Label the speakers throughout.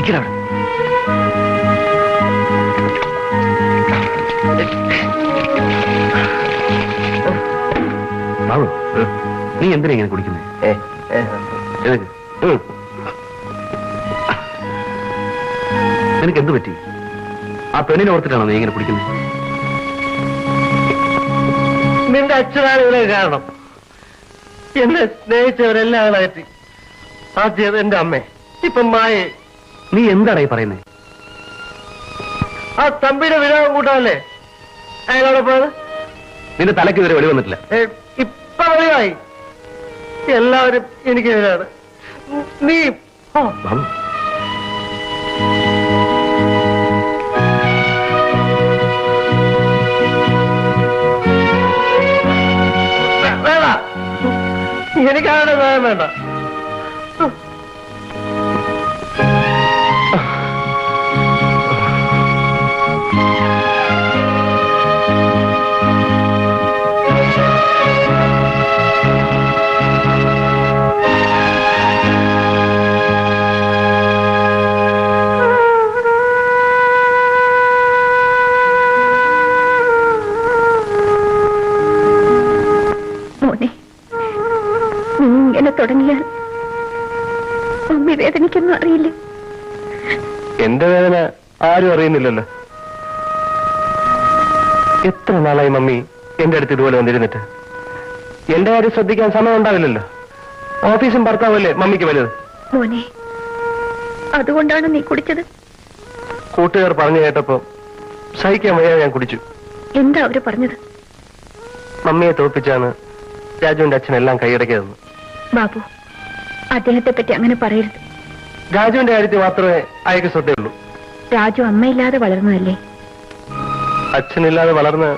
Speaker 1: ഇരിക്കണം. ബാബു, നീ എന്തിനാ ഇങ്ങനെ കുടിക്കുന്നത്? നിനക്ക് എന്ത് പറ്റി? ആ പെണ്ണിനെ ഓർത്തിട്ടാണോ നീ ഇങ്ങനെ കുടിക്കുന്നത്?
Speaker 2: നിന്റെ അച്ഛനാണ് ഇതിനെ കാരണം. എന്നെ സ്നേഹിച്ചവരെല്ലാം അകറ്റി. ആദ്യം എന്റെ അമ്മ, ഇപ്പം മായെ.
Speaker 1: നീ എന്താണ് ഈ പറയുന്നത്?
Speaker 2: ആ തമ്പിയുടെ വിരോധം കൂട്ടാല്ലേ അയാളോടെ പോയത്?
Speaker 1: നിന്റെ തലയ്ക്ക് ഇതുവരെ വെളി വന്നിട്ടില്ല.
Speaker 2: ഇപ്പൊ വെളിവായി. എല്ലാവരും എനിക്കെതിരാണ്. നീ
Speaker 1: ബാബു,
Speaker 2: എനിക്കാരുടെ സഹായം വേണ്ട.
Speaker 3: തുടങ്ങിയാൽ മമ്മി വേദനിക്കൊന്നും അറിയില്ല.
Speaker 2: എന്റെ വേദന ആരും അറിയുന്നില്ലല്ലോ. എത്ര നാളായി മമ്മി എന്റെ അടുത്ത് ഇതുപോലെ വന്നിരുന്നിട്ട്? എന്റെ കാര്യം ശ്രദ്ധിക്കാൻ സമയം ഉണ്ടാവില്ലല്ലോ. ഓഫീസും ഭർത്താവല്ലേ മമ്മിക്ക് വലുത്.
Speaker 3: മോനെ, അതുകൊണ്ടാണ് നീ കുടിച്ചത്?
Speaker 2: കൂട്ടുകാർ പറഞ്ഞു കേട്ടപ്പോ സഹിക്കാൻ വയ്യാതെ ഞാൻ കുടിച്ചു.
Speaker 3: എന്താ അവര് പറഞ്ഞത്?
Speaker 2: മമ്മിയെ തോൽപ്പിച്ചാണ് രാജുവിന്റെ അച്ഛനെല്ലാം കൈയടക്കിയതെന്ന്.
Speaker 3: ബാബു, അദ്ദേഹത്തെ പറ്റി അങ്ങനെ പറയരുത്.
Speaker 2: രാജുവിന്റെ കാര്യത്തിൽ മാത്രമേ അയക്ക് ശ്രദ്ധയുള്ളൂ.
Speaker 3: രാജു അമ്മയില്ലാതെ വളർന്നതല്ലേ?
Speaker 2: അച്ഛനില്ലാതെ വളർന്ന്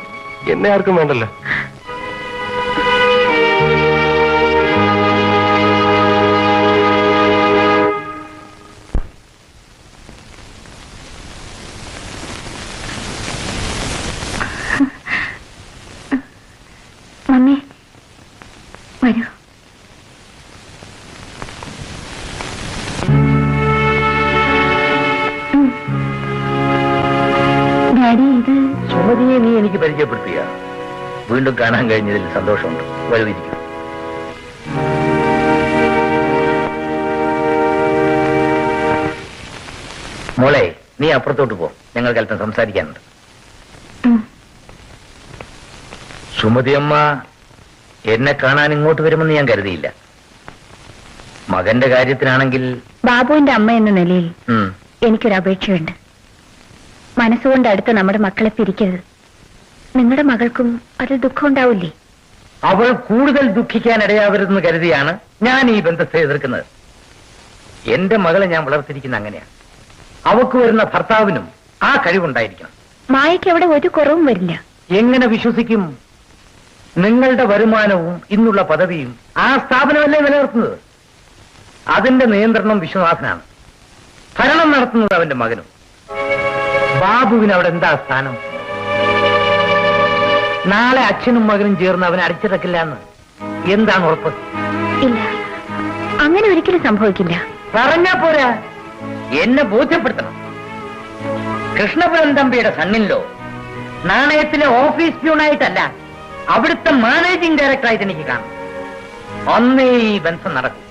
Speaker 2: എന്നെ ആർക്കും വേണ്ടല്ലോ.
Speaker 3: മമ്മി വരൂ.
Speaker 1: സുമതിയെ നീ എനിക്ക് പരിചയപ്പെടുത്തുക. വീണ്ടും കാണാൻ കഴിഞ്ഞതിൽ സന്തോഷമുണ്ട്. വലുതിരിക്കും. മോളെ, നീ അപ്പുറത്തോട്ട് പോ. ഞങ്ങൾക്ക് അല്പം സംസാരിക്കാനുണ്ട്. സുമതിയമ്മ എന്നെ കാണാൻ ഇങ്ങോട്ട് വരുമെന്ന് ഞാൻ കരുതിയില്ല. മകന്റെ കാര്യത്തിനാണെങ്കിൽ
Speaker 3: ബാബുവിന്റെ അമ്മ എന്ന നിലയിൽ എനിക്കൊരു അപേക്ഷയുണ്ട്. മനസ്സുകൊണ്ട് അടുത്ത് നമ്മുടെ മക്കളെ പിരിക്കരുത്. നിങ്ങളുടെ മകൾക്കും അതിൽ ദുഃഖം ഉണ്ടാവില്ലേ?
Speaker 1: അവൾ കൂടുതൽ ദുഃഖിക്കാൻ ഇടയാവരുതെന്ന് കരുതിയാണ് ഞാൻ ഈ ബന്ധത്തെ എതിർക്കുന്നത്. എന്റെ മകളെ ഞാൻ വളർത്തിരിക്കുന്ന അങ്ങനെയാണ്. അവക്ക് വരുന്ന ഭർത്താവിനും ആ കഴിവുണ്ടായിരിക്കണം.
Speaker 3: മായയ്ക്ക് അവിടെ ഒരു കുറവും വരില്ല.
Speaker 1: എങ്ങനെ വിശ്വസിക്കും? നിങ്ങളുടെ വരുമാനവും ഇന്നുള്ള പദവിയും ആ സ്ഥാപനമല്ലേ നിലനിർത്തുന്നത്. അതിന്റെ നിയന്ത്രണം വിശ്വനാഥനാണ്. ഭരണം നടത്തുന്നത് അവന്റെ മകനും. ബാബുവിന് അവിടെ എന്താ സ്ഥാനം? നാളെ അച്ഛനും മകനും ചേർന്ന് അവനെ അടിച്ചിറക്കില്ല എന്ന് എന്താണ് ഉറപ്പ്?
Speaker 3: ഇല്ല, അങ്ങനെ ഒരിക്കലും സംഭവിക്കില്ല.
Speaker 1: പറഞ്ഞാ പോരാ, എന്നെ ബോധ്യപ്പെടുത്തണം. കൃഷ്ണപുരം തമ്പിയുടെ സണ്ണിലോ നാണയത്തിലെ ഓഫീസ് പ്യൂണായിട്ടല്ല, അവിടുത്തെ മാനേജിംഗ് ഡയറക്ടറായിട്ട് എനിക്ക് കാണും. അന്നേ ഈ ബന്ധം നടക്കും.